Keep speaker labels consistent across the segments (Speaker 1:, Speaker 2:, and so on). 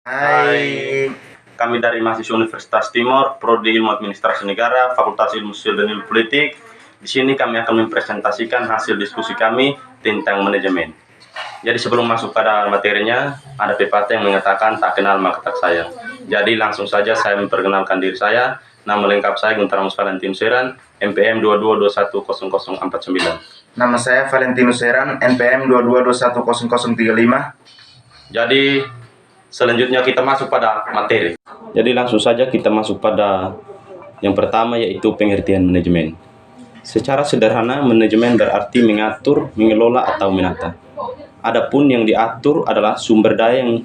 Speaker 1: Hai, kami dari mahasiswa Universitas Timor, Prodi Ilmu Administrasi Negara, Fakultas Ilmu Sosial dan Ilmu Politik. Di sini kami akan mempresentasikan hasil diskusi kami tentang manajemen. Jadi sebelum masuk pada materinya, ada pepatah yang mengatakan tak kenal maka tak sayang. Jadi langsung saja saya memperkenalkan diri saya. Nama lengkap saya Guntur Valentinus Seran, NPM 22210049.
Speaker 2: Nama saya Valentinus Seran, NPM 22210035.
Speaker 1: Jadi selanjutnya kita masuk pada materi. Jadi langsung saja kita masuk pada yang pertama, yaitu pengertian manajemen. Secara sederhana, manajemen berarti mengatur, mengelola, atau menata. Adapun yang diatur adalah sumber daya yang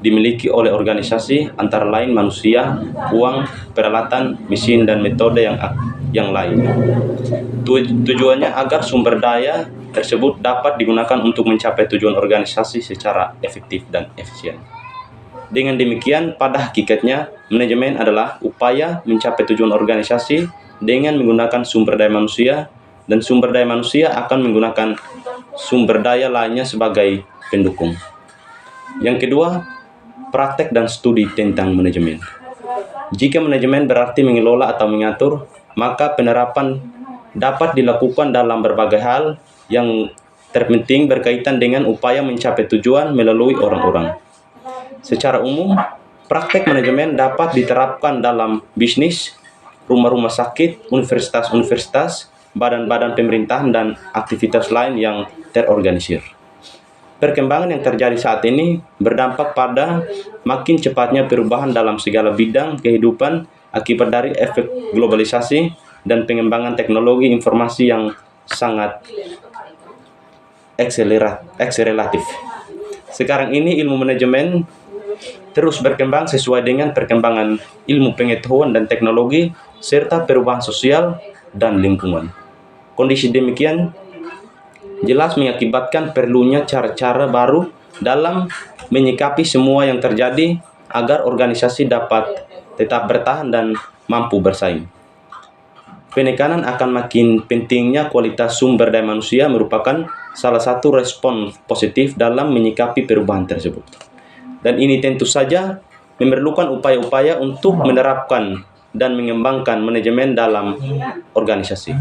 Speaker 1: dimiliki oleh organisasi, antara lain manusia, uang, peralatan, mesin, dan metode yang lain. Tujuannya agar sumber daya tersebut dapat digunakan untuk mencapai tujuan organisasi secara efektif dan efisien. Dengan demikian, pada hakikatnya, manajemen adalah upaya mencapai tujuan organisasi dengan menggunakan sumber daya manusia, dan sumber daya manusia akan menggunakan sumber daya lainnya sebagai pendukung. Yang kedua, praktek dan studi tentang manajemen. Jika manajemen berarti mengelola atau mengatur, maka penerapan dapat dilakukan dalam berbagai hal yang terpenting berkaitan dengan upaya mencapai tujuan melalui orang-orang. Secara umum, praktek manajemen dapat diterapkan dalam bisnis, rumah-rumah sakit, universitas-universitas, badan-badan pemerintahan, dan aktivitas lain yang terorganisir. Perkembangan yang terjadi saat ini berdampak pada makin cepatnya perubahan dalam segala bidang kehidupan akibat dari efek globalisasi dan pengembangan teknologi informasi yang sangat akseleratif. Sekarang ini ilmu manajemen terus berkembang sesuai dengan perkembangan ilmu pengetahuan dan teknologi serta perubahan sosial dan lingkungan. Kondisi demikian jelas mengakibatkan perlunya cara-cara baru dalam menyikapi semua yang terjadi agar organisasi dapat tetap bertahan dan mampu bersaing. Penekanan akan makin pentingnya kualitas sumber daya manusia merupakan salah satu respon positif dalam menyikapi perubahan tersebut. Dan ini tentu saja memerlukan upaya-upaya untuk menerapkan dan mengembangkan manajemen dalam organisasi.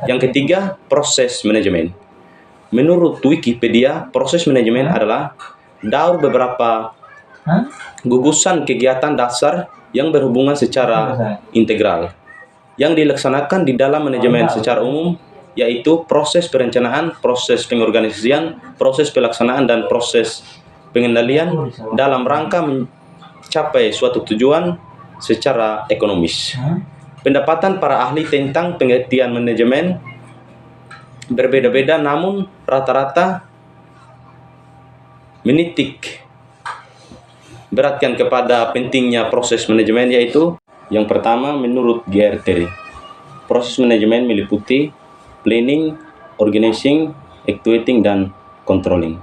Speaker 1: Yang ketiga, proses manajemen. Menurut Wikipedia, proses manajemen adalah daur beberapa gugusan kegiatan dasar yang berhubungan secara integral yang dilaksanakan di dalam manajemen secara umum, yaitu proses perencanaan, proses pengorganisasian, proses pelaksanaan, dan proses pengendalian dalam rangka mencapai suatu tujuan secara ekonomis. Pendapatan para ahli tentang pengertian manajemen berbeda-beda, namun rata-rata menitik beratkan kepada pentingnya proses manajemen, yaitu yang pertama, menurut GRT, proses manajemen meliputi planning, organizing, actuating, dan controlling.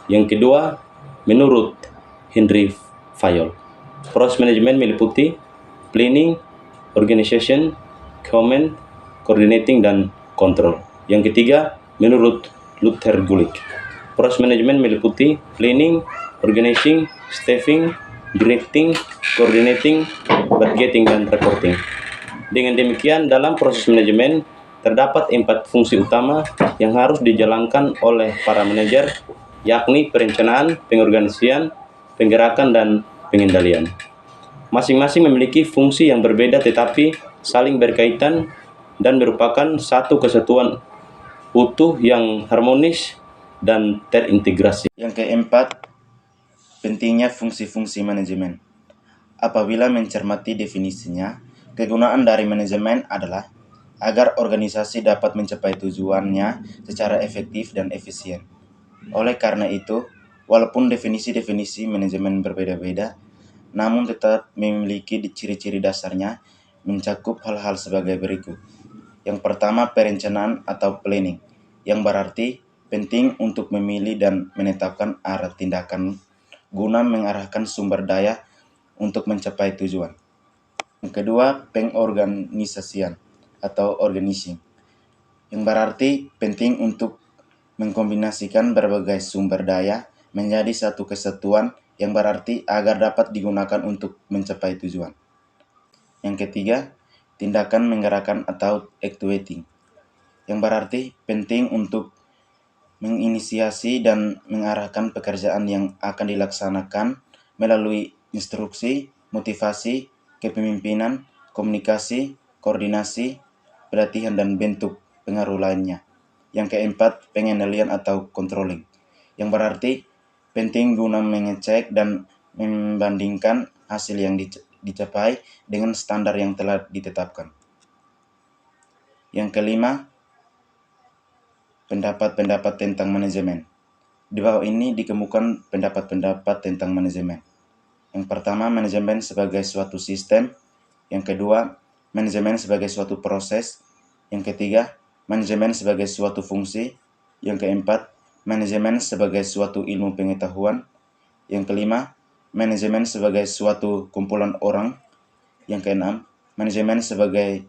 Speaker 1: Yang kedua, menurut Henry Fayol, proses manajemen meliputi planning, organization, command, coordinating, dan control. Yang ketiga, menurut Luther Gulick, proses manajemen meliputi planning, organizing, staffing, directing, coordinating, budgeting, dan reporting. Dengan demikian, dalam proses manajemen terdapat 4 fungsi utama yang harus dijalankan oleh para manajer, yakni perencanaan, pengorganisasian, penggerakan, dan pengendalian. Masing-masing memiliki fungsi yang berbeda tetapi saling berkaitan dan merupakan satu kesatuan utuh yang harmonis dan terintegrasi.
Speaker 2: Yang keempat, pentingnya fungsi-fungsi manajemen. Apabila mencermati definisinya, kegunaan dari manajemen adalah agar organisasi dapat mencapai tujuannya secara efektif dan efisien. Oleh karena itu, walaupun definisi-definisi manajemen berbeda-beda, namun tetap memiliki ciri-ciri dasarnya mencakup hal-hal sebagai berikut. Yang pertama, perencanaan atau planning, yang berarti penting untuk memilih dan menetapkan arah tindakan guna mengarahkan sumber daya untuk mencapai tujuan. Yang kedua, pengorganisasian atau organizing, yang berarti penting untuk mengkombinasikan berbagai sumber daya menjadi satu kesatuan yang berarti agar dapat digunakan untuk mencapai tujuan. Yang ketiga, tindakan menggerakkan atau actuating, yang berarti penting untuk menginisiasi dan mengarahkan pekerjaan yang akan dilaksanakan melalui instruksi, motivasi, kepemimpinan, komunikasi, koordinasi, pelatihan, dan bentuk pengaruh lainnya. Yang keempat, pengendalian atau controlling, yang berarti penting guna mengecek dan membandingkan hasil yang dicapai dengan standar yang telah ditetapkan. Yang kelima, pendapat-pendapat tentang manajemen. Di bawah ini dikemukakan pendapat-pendapat tentang manajemen. Yang pertama, manajemen sebagai suatu sistem. Yang kedua, manajemen sebagai suatu proses. Yang ketiga, manajemen sebagai suatu fungsi. Yang keempat, manajemen sebagai suatu ilmu pengetahuan. Yang kelima, manajemen sebagai suatu kumpulan orang. Yang keenam, manajemen sebagai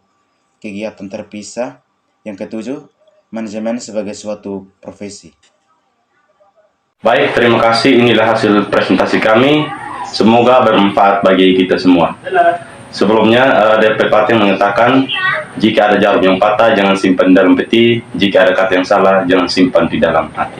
Speaker 2: kegiatan terpisah. Yang ketujuh, manajemen sebagai suatu profesi.
Speaker 1: Baik, terima kasih. Inilah hasil presentasi kami. Semoga bermanfaat bagi kita semua. Sebelumnya, ada pepatah yang mengatakan, jika ada jarum yang patah, jangan simpan dalam peti. Jika ada kata yang salah, jangan simpan di dalam hati.